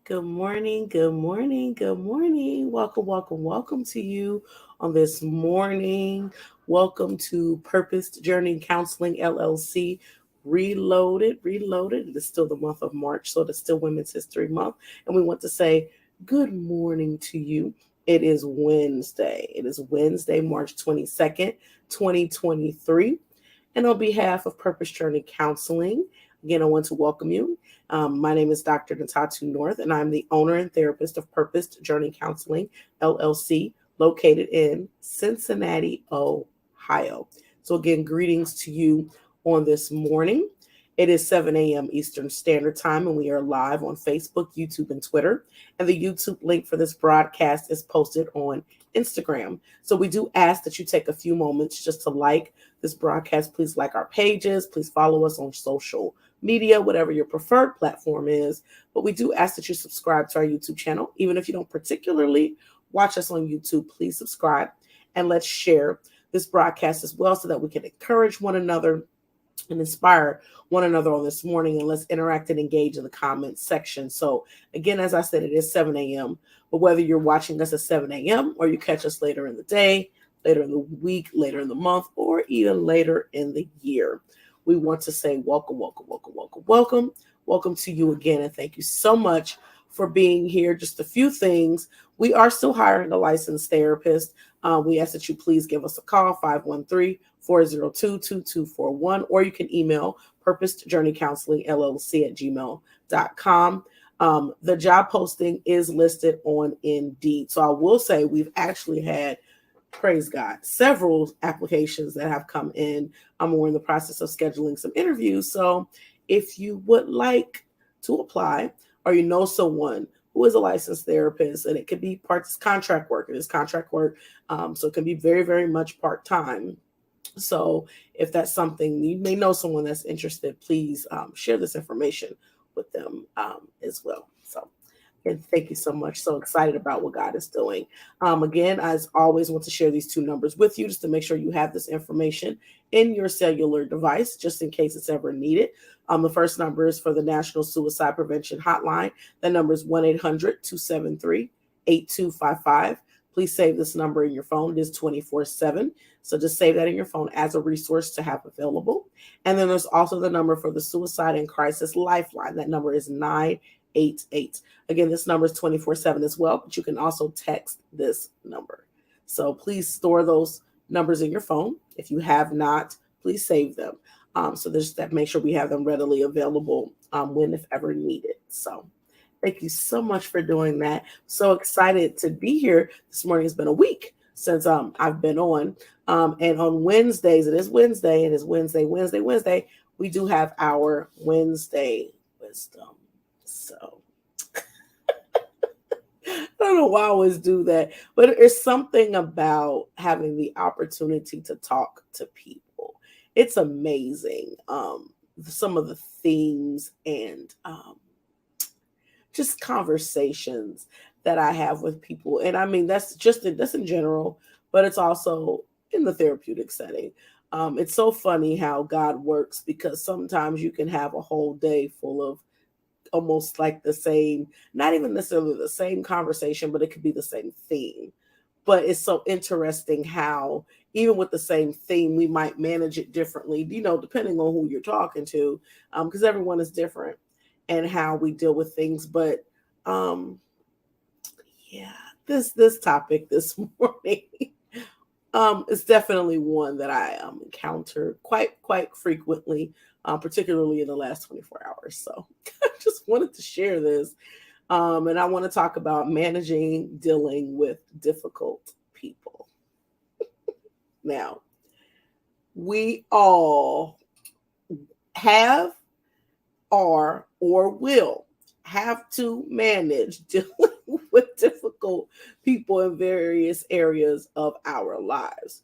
Good morning, good morning, good morning. Welcome, welcome, welcome to you on this morning. Welcome to Purpose Journey Counseling LLC. Reloaded, reloaded. It is still the month of March, so it is still Women's History Month. And we want to say good morning to you. It is Wednesday. It is Wednesday, March 22nd, 2023. And on behalf of Purpose Journey Counseling, again, I want to welcome you. My name is Dr. Natatu North, and I'm the owner and therapist of Purpose Journey Counseling, LLC, located in Cincinnati, Ohio. So, again, greetings to you on this morning. It is 7 a.m. Eastern Standard Time, and we are live on Facebook, YouTube, and Twitter. And the YouTube link for this broadcast is posted on Instagram. So, we do ask that you take a few moments just to like this broadcast. Please like our pages. Please follow us on social media, whatever your preferred platform is. But we do ask that you subscribe to our YouTube channel. Even if you don't particularly watch us on YouTube, please subscribe and let's share this broadcast as well so that we can encourage one another and inspire one another on this morning, and let's interact and engage in the comments section. So again, as I said, it is 7 a.m. But whether you're watching us at 7 a.m. or you catch us later in the day, later in the week, later in the month, or even later in the year, we want to say welcome, welcome, welcome, welcome, welcome. Welcome to you again, and thank you so much for being here. Just a few things. We are still hiring a licensed therapist. We ask that you please give us a call, 513-402-2241, or you can email purposejourneycounselingllc@gmail.com. The job posting is listed on Indeed. So I will say we've actually had, praise God, several applications that have come in. We're in the process of scheduling some interviews. So if you would like to apply, or you know someone who is a licensed therapist, and it could be contract work. It is contract work. So it can be very, very much part-time. So if that's something, you may know someone that's interested, please share this information with them as well. So, and thank you so much. So excited about what God is doing. Again, as always, want to share these two numbers with you just to make sure you have this information in your cellular device, just in case it's ever needed. The first number is for the National Suicide Prevention Hotline. That number is 1-800-273-8255. Please save this number in your phone. It is 24/7. So just save that in your phone as a resource to have available. And then there's also the number for the Suicide and Crisis Lifeline. That number is 988. Again, this number is 24/7 as well, but you can also text this number. So please store those numbers in your phone. If you have not, please save them. So there's that, make sure we have them readily available when, if ever needed. So thank you so much for doing that. So excited to be here this morning. It's been a week since I've been on. And on Wednesdays, it is Wednesday. It is Wednesday. We do have our Wednesday wisdom. So I don't know why I always do that, but it's something about having the opportunity to talk to people. It's amazing. Some of the themes and just conversations that I have with people. And I mean, that's in general, but it's also in the therapeutic setting. It's so funny how God works, because sometimes you can have a whole day full of almost like the same, not even necessarily the same conversation, but it could be the same theme. But it's so interesting how even with the same theme, we might manage it differently, depending on who you're talking to, because everyone is different and how we deal with things. But um, yeah, this topic this morning is definitely one that I encounter quite frequently, particularly in the last 24 hours. So I just wanted to share this. And I want to talk about dealing with difficult people. Now, we all have, are, or will have to manage dealing with difficult people in various areas of our lives.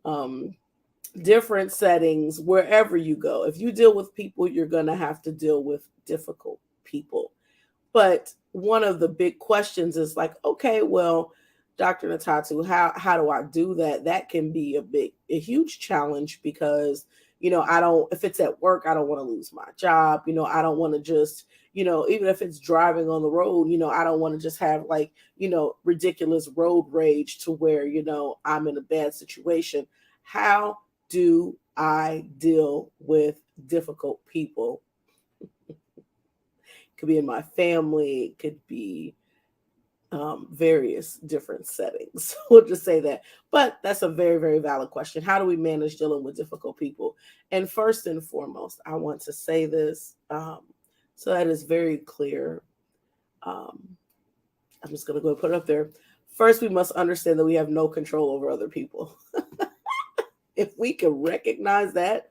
Um, Different settings, wherever you go. If you deal with people, you're going to have to deal with difficult people. But one of the big questions is like, okay, well, Dr. Natatu, how do I do that? That can be a huge challenge, because, I don't, if it's at work, I don't want to lose my job. I don't want to just, even if it's driving on the road, I don't want to just have like, ridiculous road rage to where, I'm in a bad situation. How do I deal with difficult people? Could be in my family, it could be various different settings. We'll just say that. But that's a very, very valid question. How do we manage dealing with difficult people? And first and foremost, I want to say this so that is very clear. I'm just going to go and put it up there. First, we must understand that we have no control over other people. If we can recognize that,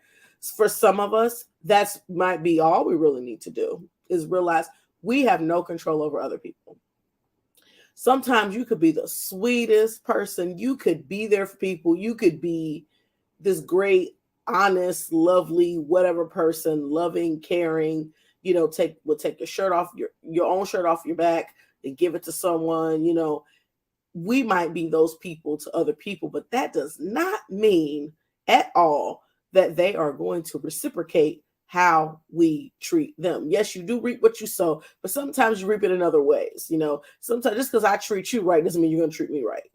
for some of us, that might be all we really need to do, is realize we have no control over other people. Sometimes you could be the sweetest person. You could be there for people. You could be this great, honest, lovely, whatever person, loving, caring, take your shirt off, your own shirt off your back and give it to someone. We might be those people to other people, but that does not mean at all that they are going to reciprocate how we treat them. Yes, you do reap what you sow, but sometimes you reap it in other ways. Sometimes just because I treat you right doesn't mean you're going to treat me right,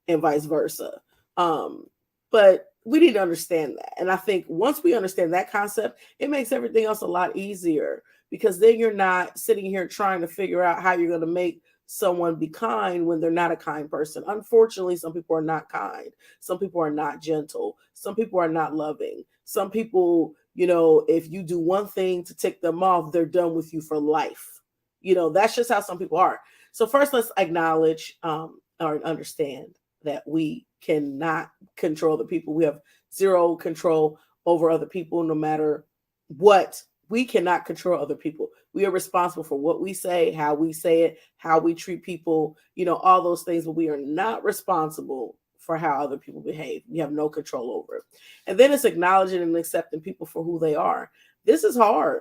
and vice versa. But we need to understand that. And I think once we understand that concept, it makes everything else a lot easier, because then you're not sitting here trying to figure out how you're going to make someone be kind when they're not a kind person. Unfortunately, some people are not kind. Some people are not gentle. Some people are not loving. Some people, if you do one thing to tick them off, they're done with you for life. That's just how some people are. So first, let's acknowledge or understand that we cannot control the people. We have zero control over other people, no matter what. We cannot control other people. We are responsible for what we say, how we say it, how we treat people, all those things, but we are not responsible for how other people behave. We have no control over it. And then it's acknowledging and accepting people for who they are. This is hard,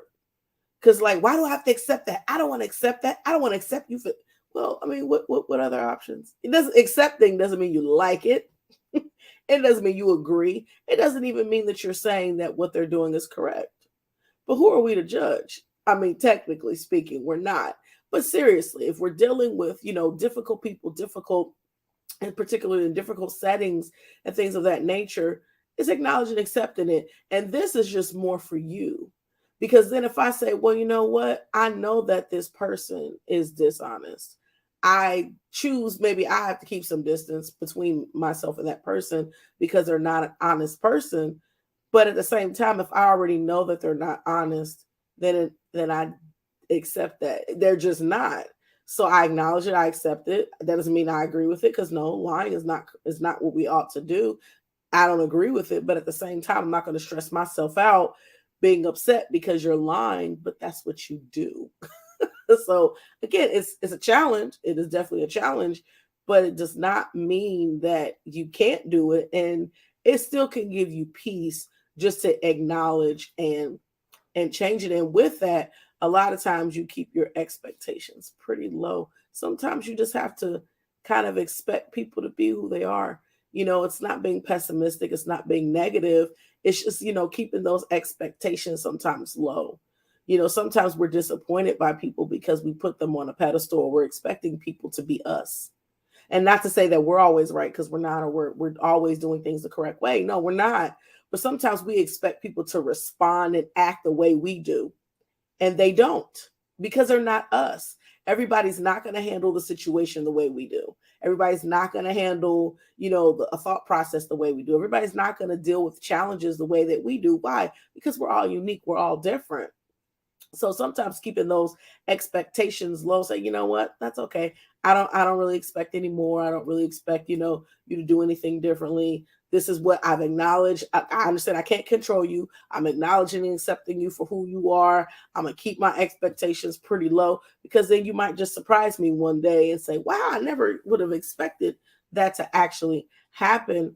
because why do I have to accept that? I don't want to accept that. I don't want to accept you for, well, I mean, what other options? Accepting doesn't mean you like it. It doesn't mean you agree. It doesn't even mean that you're saying that what they're doing is correct. But who are we to judge? I mean, technically speaking, we're not. But seriously, if we're dealing with, difficult people, and particularly in difficult settings and things of that nature, it's acknowledging, accepting it. And this is just more for you. Because then if I say, well, you know what? I know that this person is dishonest. I choose, maybe I have to keep some distance between myself and that person because they're not an honest person. But at the same time, if I already know that they're not honest, then I accept that. They're just not. So I acknowledge it. I accept it. That doesn't mean I agree with it, because no, lying is not what we ought to do. I don't agree with it. But at the same time, I'm not going to stress myself out being upset because you're lying, but that's what you do. So again, it's a challenge. It is definitely a challenge, but it does not mean that you can't do it. And it still can give you peace just to acknowledge and change it. And with that, a lot of times you keep your expectations pretty low. Sometimes you just have to kind of expect people to be who they are. It's not being pessimistic. It's not being negative. It's just, keeping those expectations sometimes low. Sometimes we're disappointed by people because we put them on a pedestal, or we're expecting people to be us. And not to say that we're always right, because we're not, or we're always doing things the correct way. No, we're not. But sometimes we expect people to respond and act the way we do. And they don't, because they're not us. Everybody's not going to handle the situation the way we do. Everybody's not going to handle, a thought process the way we do. Everybody's not going to deal with challenges the way that we do. Why? Because we're all unique. We're all different. So sometimes keeping those expectations low, say, you know what, that's okay. I don't really expect any more. I don't really expect, you to do anything differently. This is what I've acknowledged. I understand I can't control you. I'm acknowledging and accepting you for who you are. I'm going to keep my expectations pretty low, because then you might just surprise me one day and say, wow, I never would have expected that to actually happen.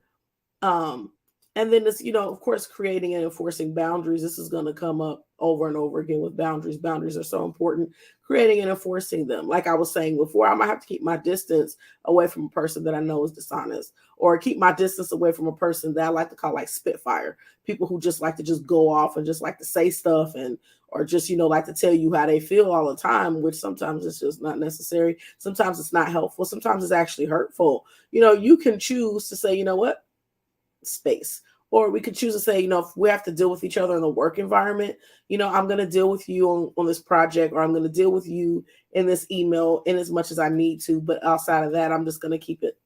And then it's, of course, creating and enforcing boundaries. This is going to come up over and over again with boundaries. Boundaries are so important, creating and enforcing them. Like I was saying before, I might have to keep my distance away from a person that I know is dishonest, or keep my distance away from a person that I like to call like Spitfire, people who just like to just go off and just like to say stuff, and or just, like to tell you how they feel all the time, which sometimes it's just not necessary. Sometimes it's not helpful. Sometimes it's actually hurtful. You can choose to say, what, space. Or we could choose to say, if we have to deal with each other in the work environment, I'm going to deal with you on this project, or I'm going to deal with you in this email in as much as I need to. But outside of that, I'm just going to keep it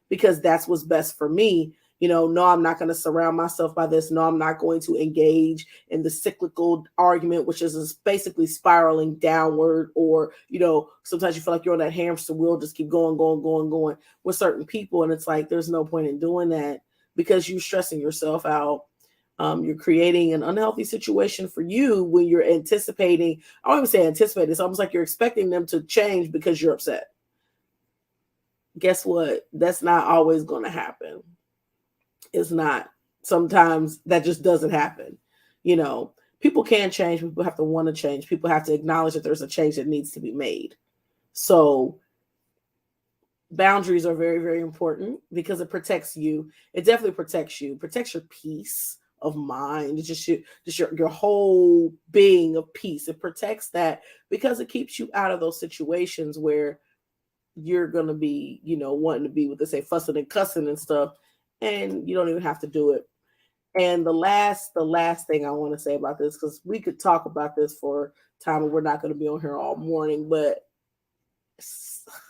because that's what's best for me. No, I'm not going to surround myself by this. No, I'm not going to engage in the cyclical argument, which is basically spiraling downward. Or, sometimes you feel like you're on that hamster wheel, just keep going with certain people. And it's like, there's no point in doing that, because you're stressing yourself out. You're creating an unhealthy situation for you when you're anticipating. I don't even say anticipate. It's almost like you're expecting them to change because you're upset. Guess what? That's not always going to happen. It's not. Sometimes that just doesn't happen. People can change. People have to want to change. People have to acknowledge that there's a change that needs to be made. So boundaries are very, very important because it protects you. It definitely protects you. Protects your peace of mind. It's just your whole being of peace. It protects that because it keeps you out of those situations where you're gonna be, wanting to be what they say, fussing and cussing and stuff, and you don't even have to do it. And the last thing I want to say about this, because we could talk about this for time, and we're not going to be on here all morning, but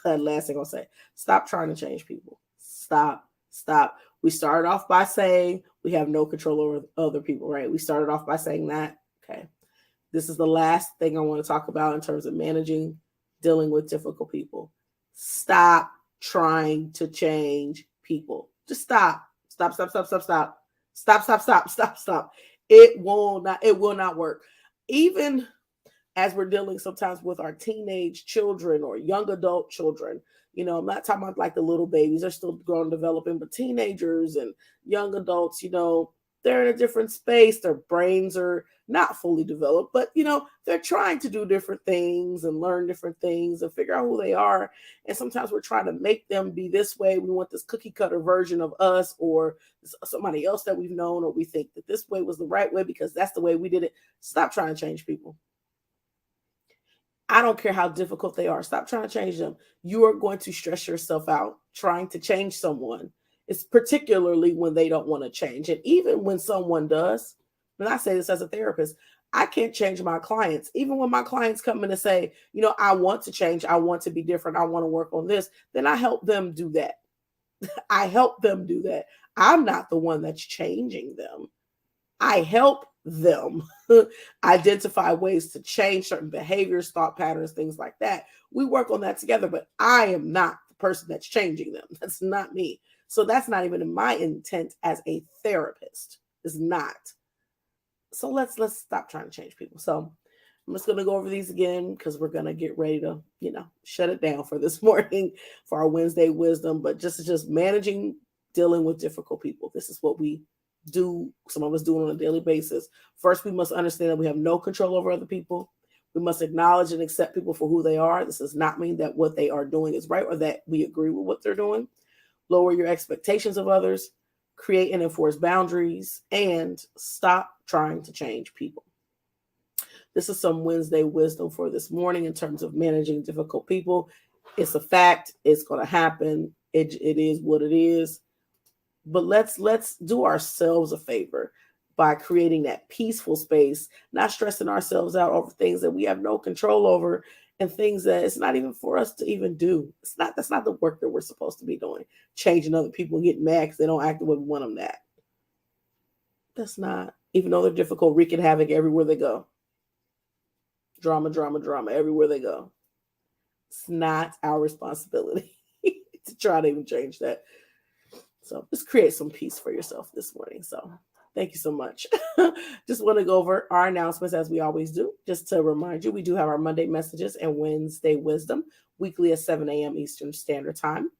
last thing I'll say, stop trying to change people. Stop. We started off by saying we have no control over other people, right? We started off by saying that. Okay. This is the last thing I want to talk about in terms of dealing with difficult people. Stop trying to change people. Just stop. Stop. It will not work. Even as we're dealing sometimes with our teenage children or young adult children, I'm not talking about like the little babies, they're still growing and developing, but teenagers and young adults, they're in a different space. Their brains are not fully developed, but they're trying to do different things and learn different things and figure out who they are. And sometimes we're trying to make them be this way. We want this cookie cutter version of us or somebody else that we've known, or we think that this way was the right way because that's the way we did it. Stop trying to change people. I don't care how difficult they are. Stop trying to change them. You are going to stress yourself out trying to change someone. It's particularly when they don't want to change. And even when someone does, and I say this as a therapist, I can't change my clients. Even when my clients come in and say, I want to change, I want to be different, I want to work on this, then I help them do that. I help them do that. I'm not the one that's changing them. I help them identify ways to change certain behaviors, thought patterns, things like that. We work on that together, but I am not the person that's changing them. That's not me. So that's not even in my intent as a therapist. It's not. So let's stop trying to change people. So I'm just going to go over these again because we're going to get ready to, shut it down for this morning for our Wednesday wisdom. But just managing, dealing with difficult people. This is what we do. Some of us do it on a daily basis. First, we must understand that we have no control over other people. We must acknowledge and accept people for who they are. This does not mean that what they are doing is right or that we agree with what they're doing. Lower your expectations of others, create and enforce boundaries, and stop trying to change people. This is some Wednesday wisdom for this morning in terms of managing difficult people. It's a fact. It's going to happen. It is what it is. But let's do ourselves a favor by creating that peaceful space, not stressing ourselves out over things that we have no control over and things that it's not even for us to even do. That's not the work that we're supposed to be doing. Changing other people and getting mad because they don't act the way we want them to act. That's not, even though they're difficult, wreaking havoc everywhere they go. Drama everywhere they go. It's not our responsibility to try to even change that. So just create some peace for yourself this morning. So thank you so much. Just want to go over our announcements as we always do. Just to remind you, we do have our Monday messages and Wednesday wisdom weekly at 7 a.m. Eastern Standard Time.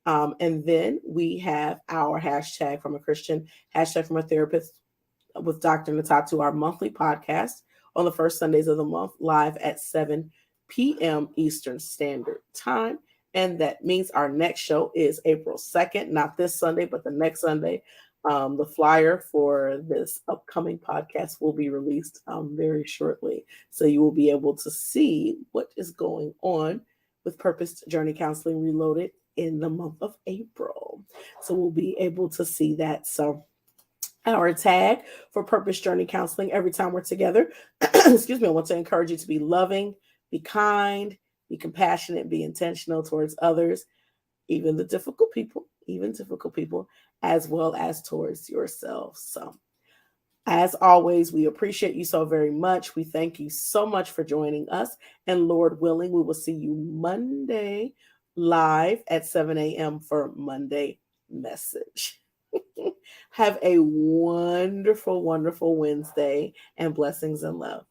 And then we have our hashtag from a Christian, hashtag from a therapist with Dr. Natatu, our monthly podcast, on the first Sundays of the month, live at 7 p.m. Eastern Standard Time. And that means our next show is April 2nd, not this Sunday, but the next Sunday. The flyer for this upcoming podcast will be released very shortly. So you will be able to see what is going on with Purpose Journey Counseling Reloaded in the month of April. So we'll be able to see that. So our tag for Purpose Journey Counseling every time we're together, excuse me, I want to encourage you to be loving, be kind, be compassionate, be intentional towards others, even difficult people, as well as towards yourself. So as always, we appreciate you so very much. We thank you so much for joining us. And Lord willing, we will see you Monday live at 7 a.m. for Monday Message. Have a wonderful, wonderful Wednesday, and blessings and love.